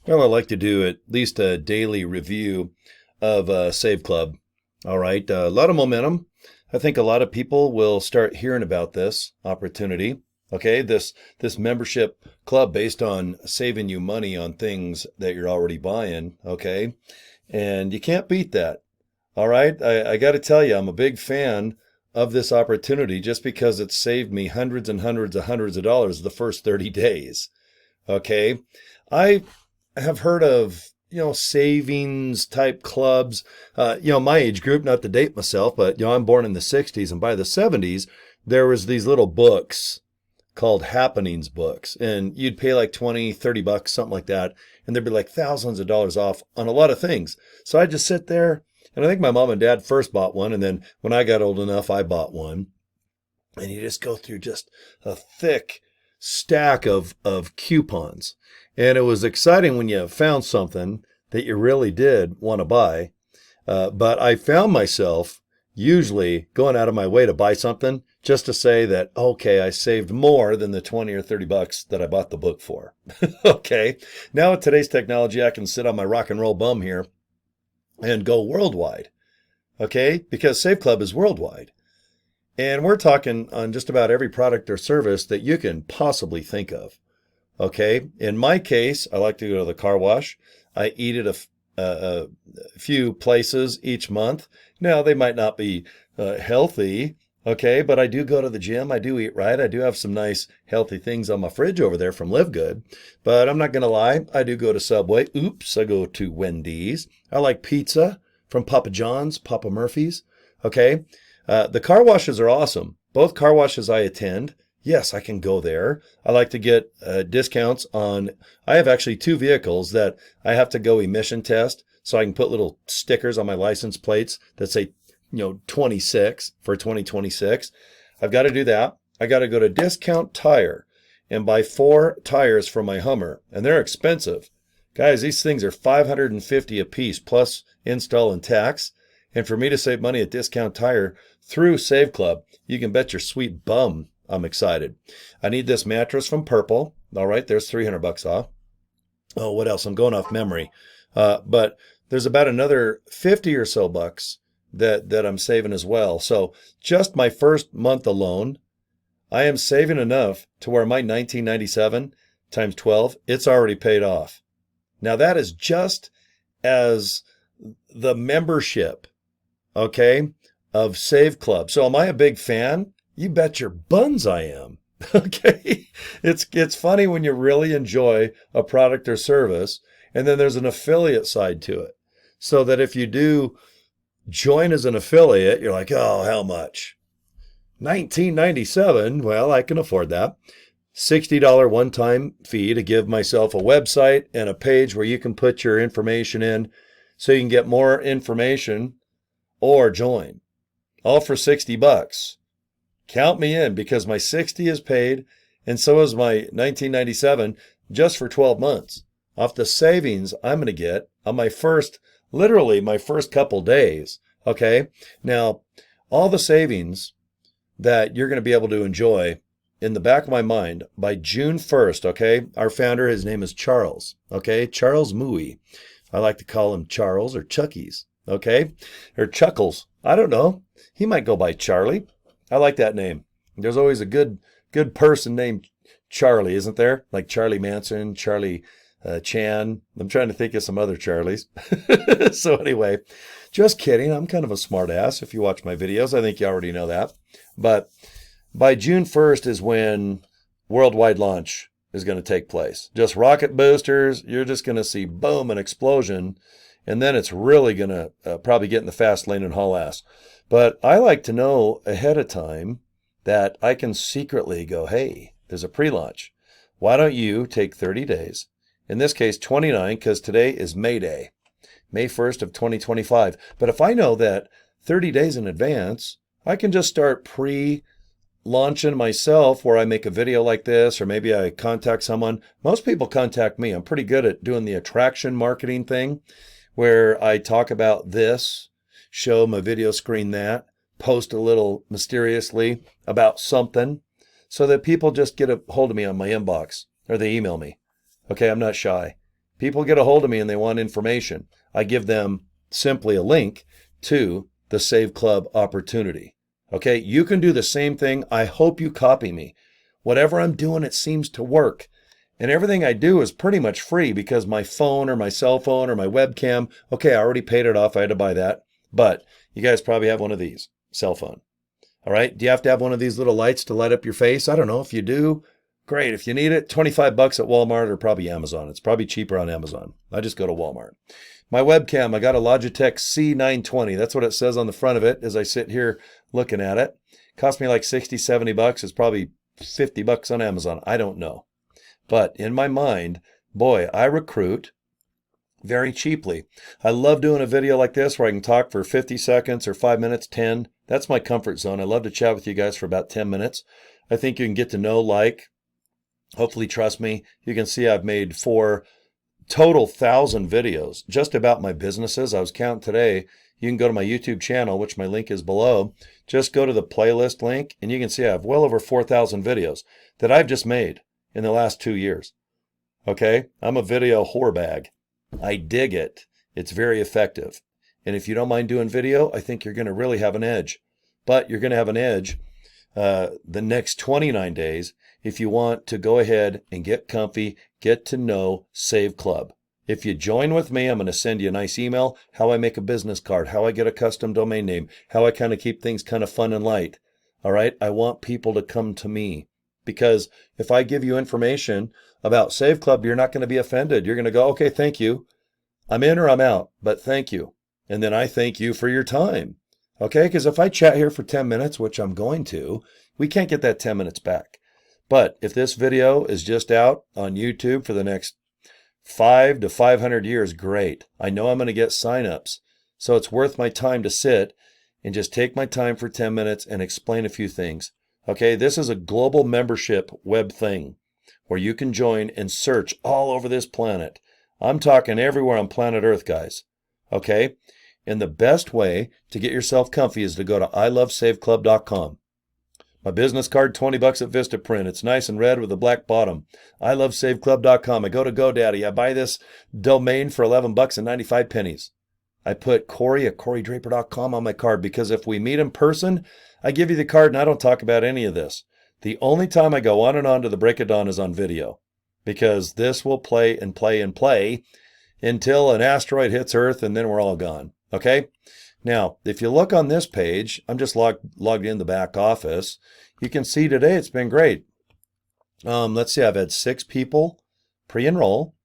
Well, I like to do at least a daily review of Save Club. All right, a lot of momentum. I think a lot of people will start hearing about this opportunity. Okay, this membership club based on saving you money on things that you're already buying. Okay, and you can't beat that. All right, I got to tell you, I'm a big fan of this opportunity just because it saved me hundreds and hundreds of dollars the first 30 days. Okay, I have heard of savings type clubs. My age group, not to date myself, but I'm born in the 60s, and by the 70s there was these little books called happenings books, and you'd pay like 20, 30 bucks, something like that, and there'd be like thousands of dollars off on a lot of things. So I'd just sit there, and I think my mom and dad first bought one, and then when I got old enough I bought one. And you just go through just a thick stack of coupons. And it was exciting when you found something that you really did want to buy. But I found myself usually going out of my way to buy something just to say that, okay, I saved more than the 20 or 30 bucks that I bought the book for. Okay. Now with today's technology, I can sit on my rock and roll bum here and go worldwide. Okay. Because Save Club is worldwide. And we're talking on just about every product or service that you can possibly think of. Okay. In my case, I like to go to the car wash. I eat at a few places each month. Now, they might not be healthy. Okay. But I do go to the gym. I do eat right. I do have some nice healthy things on my fridge over there from Live Good. But I'm not going to lie. I do go to Subway. Oops. I go to Wendy's. I like pizza from Papa John's, Papa Murphy's. Okay. The car washes are awesome. Both car washes I attend. Yes, I can go there. I like to get discounts on, I have actually two vehicles that I have to go emission test so I can put little stickers on my license plates that say, 26 for 2026. I've got to do that. I got to go to Discount Tire and buy 4 tires for my Hummer, and they're expensive. Guys, these things are $550 a piece plus install and tax. And for me to save money at Discount Tire through Save Club, you can bet your sweet bum I'm excited. I need this mattress from Purple. All right, there's 300 bucks off. Oh, what else? I'm going off memory. But there's about another 50 or so bucks that I'm saving as well. So just my first month alone, I am saving enough to where my 1997 times 12, it's already paid off. Now that is just as the membership, okay, of Save Club. So am I a big fan? You bet your buns I am. Okay. It's funny when you really enjoy a product or service, and then there's an affiliate side to it. So that if you do join as an affiliate, you're like, oh, how much? 1997. Well, I can afford that. $60 one-time fee to give myself a website and a page where you can put your information in so you can get more information or join. All for 60 bucks. Count me in because my 60 is paid and so is my 1997 just for 12 months. Off the savings I'm going to get on literally my first couple days. Okay. Now, all the savings that you're going to be able to enjoy in the back of my mind by June 1st. Okay. Our founder, his name is Charles. Okay. Charles Mooey. I like to call him Charles or Chuckies. Okay. Or Chuckles. I don't know. He might go by Charlie. I like that name. There's always a good person named Charlie, isn't there? Like Charlie Manson, Charlie Chan. I'm trying to think of some other Charlies. So anyway, just kidding. I'm kind of a smart ass. If you watch my videos, I think you already know that. But by June 1st is when worldwide launch is going to take place. Just rocket boosters. You're just going to see boom, an explosion. And then it's really going to probably get in the fast lane and haul ass. But I like to know ahead of time that I can secretly go, hey, there's a pre-launch. Why don't you take 30 days? In this case, 29, because today is May Day, May 1st of 2025. But if I know that 30 days in advance, I can just start pre-launching myself where I make a video like this, or maybe I contact someone. Most people contact me. I'm pretty good at doing the attraction marketing thing where I talk about this, show my video screen that, post a little mysteriously about something so that people just get a hold of me on my inbox or they email me. Okay, I'm not shy. People get a hold of me and they want information. I give them simply a link to the Save Club opportunity. Okay, you can do the same thing. I hope you copy me. Whatever I'm doing, it seems to work. And everything I do is pretty much free because my phone or my cell phone or my webcam, okay, I already paid it off. I had to buy that. But you guys probably have one of these, cell phone. All right, do you have to have one of these little lights to light up your face? I don't know. If you do, great. If you need it, $25 at Walmart or probably Amazon. It's probably cheaper on Amazon. I just go to Walmart. My webcam, I got a Logitech C920. That's what it says on the front of it as I sit here looking at it. Cost me like $60, $70. It's probably $50 on Amazon. I don't know. But in my mind, boy, I recruit very cheaply. I love doing a video like this where I can talk for 50 seconds or 5 minutes, 10. That's my comfort zone. I love to chat with you guys for about 10 minutes. I think you can get to know, hopefully trust me. You can see I've made 4 total 1,000 videos just about my businesses. I was counting today. You can go to my YouTube channel, which my link is below. Just go to the playlist link and you can see I have well over 4,000 videos that I've just made in the last 2 years. Okay, I'm a video whore bag. I dig it. It's very effective. And if you don't mind doing video, I think you're going to really have an edge. But you're going to have an edge the next 29 days if you want to go ahead and get comfy, get to know Save Club. If you join with me, I'm going to send you a nice email, how I make a business card, how I get a custom domain name, how I kind of keep things kind of fun and light. All right, I want people to come to me. Because if I give you information about Save Club, you're not going to be offended. You're going to go, okay, thank you. I'm in or I'm out, but thank you. And then I thank you for your time. Okay, because if I chat here for 10 minutes, which I'm going to, we can't get that 10 minutes back. But if this video is just out on YouTube for the next 5 to 500 years, great. I know I'm going to get signups. So it's worth my time to sit and just take my time for 10 minutes and explain a few things. Okay, this is a global membership web thing where you can join and search all over this planet. I'm talking everywhere on planet Earth, guys. Okay, and the best way to get yourself comfy is to go to ilovesaveclub.com. My business card, $20 at Vistaprint. It's nice and red with a black bottom. ilovesaveclub.com. I go to GoDaddy. I buy this domain for $11.95. I put Cory at corydraper.com on my card because if we meet in person, I give you the card and I don't talk about any of this. The only time I go on and on to the break of dawn is on video because this will play and play and play until an asteroid hits Earth and then we're all gone. Okay? Now, if you look on this page, I'm just logged in the back office. You can see today it's been great. Let's see, I've had 6 people pre-enroll,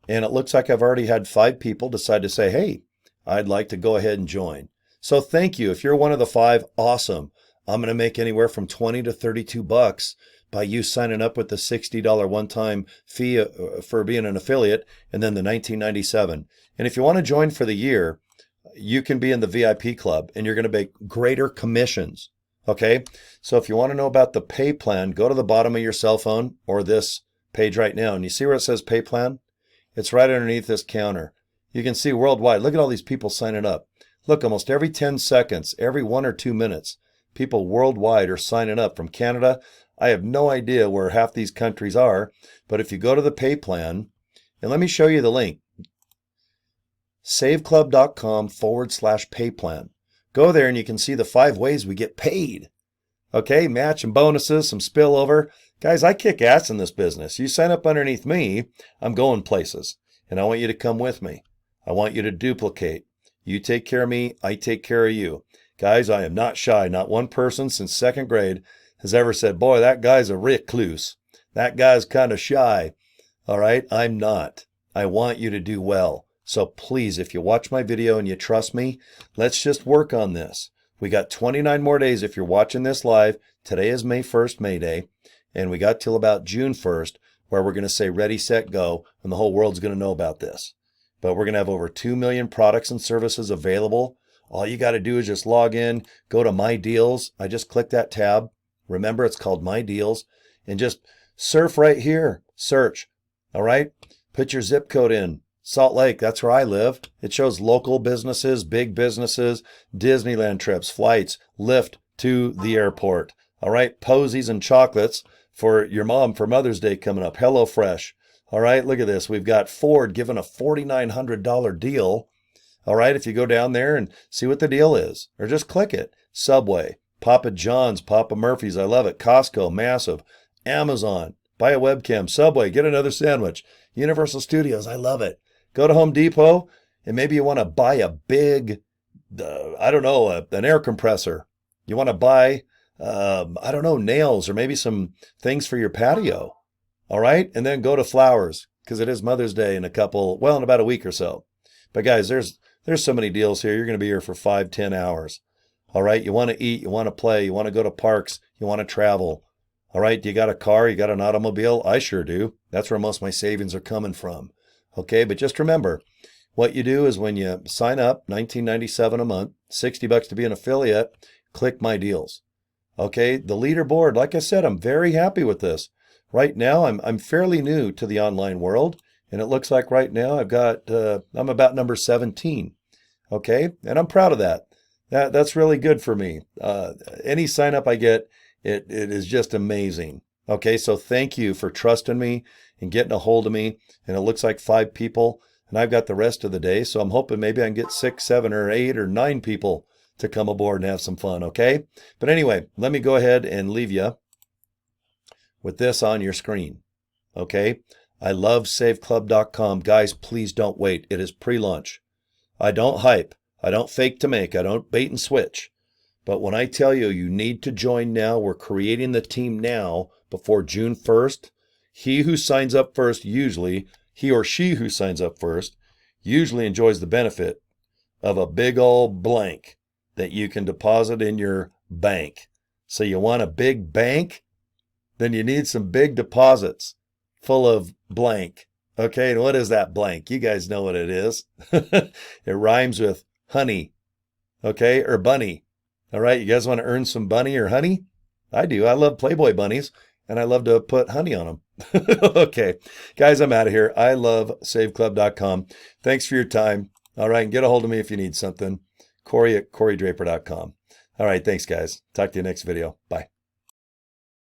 and it looks like I've already had 5 people decide to say, hey, I'd like to go ahead and join. So thank you. If you're one of the 5, awesome. I'm going to make anywhere from $20 to $32 by you signing up with the $60 one-time fee for being an affiliate, and then the $19.97. And if you want to join for the year, you can be in the VIP club and you're going to make greater commissions. Okay. So if you want to know about the pay plan, go to the bottom of your cell phone or this page right now. And you see where it says pay plan? It's right underneath this counter. You can see worldwide. Look at all these people signing up. Look, almost every 10 seconds, every 1 or 2 minutes, people worldwide are signing up from Canada. I have no idea where half these countries are, but if you go to the pay plan, and let me show you the link. saveclub.com/pay plan. Go there and you can see the 5 ways we get paid. Okay, match and bonuses, some spillover. Guys, I kick ass in this business. You sign up underneath me, I'm going places. And I want you to come with me. I want you to duplicate. You take care of me, I take care of you. Guys, I am not shy. Not one person since 2nd grade has ever said, boy, that guy's a recluse. That guy's kind of shy. All right, I'm not. I want you to do well. So please, if you watch my video and you trust me, let's just work on this. We got 29 more days if you're watching this live. Today is May 1st, May Day, and we got till about June 1st where we're going to say ready, set, go, and the whole world's going to know about this. But we're going to have over 2 million products and services available. All you got to do is just log in, go to My Deals. I just clicked that tab. Remember, it's called My Deals. And just surf right here. Search. All right? Put your zip code in. Salt Lake, that's where I live. It shows local businesses, big businesses, Disneyland trips, flights, Lyft to the airport. All right, posies and chocolates for your mom for Mother's Day coming up. HelloFresh. All right, look at this. We've got Ford giving a $4,900 deal. All right, if you go down there and see what the deal is, or just click it. Subway, Papa John's, Papa Murphy's, I love it. Costco, massive. Amazon, buy a webcam. Subway, get another sandwich. Universal Studios, I love it. Go to Home Depot, and maybe you want to buy a big, I don't know, an air compressor. You want to buy, I don't know, nails or maybe some things for your patio. All right, and then go to flowers because it is Mother's Day in in about a week or so. But guys, there's so many deals here. You're going to be here for 5-10 hours. All right, you want to eat, you want to play, you want to go to parks, you want to travel. All right, do you got a car? You got an automobile? I sure do. That's where most of my savings are coming from. Okay, but just remember, what you do is when you sign up, $19.97 a month, $60 to be an affiliate, click My Deals. Okay, the leaderboard, like I said, I'm very happy with this. Right now, I'm fairly new to the online world, and it looks like right now I'm about number 17. Okay, and I'm proud of that. That's really good for me. Any sign up I get, it is just amazing. Okay, so thank you for trusting me and getting a hold of me. And it looks like 5 people, and I've got the rest of the day. So I'm hoping maybe I can get 6, 7, or 8, or 9 people to come aboard and have some fun. Okay, but anyway, let me go ahead and leave you with this on your screen. Okay, I love saveclub.com. Guys, please don't wait. It is pre-launch. I don't hype. I don't fake to make. I don't bait and switch. But when I tell you, you need to join now, we're creating the team now before June 1st. He or she who signs up first, usually enjoys the benefit of a big old blank that you can deposit in your bank. So you want a big bank? Then you need some big deposits full of blank. Okay, and what is that blank? You guys know what it is. It rhymes with honey, okay, or bunny. All right, you guys want to earn some bunny or honey? I do. I love Playboy bunnies, and I love to put honey on them. Okay, guys, I'm out of here. I love saveclub.com. Thanks for your time. All right, and get a hold of me if you need something. Cory at corydraper.com. All right, thanks, guys. Talk to you next video. Bye.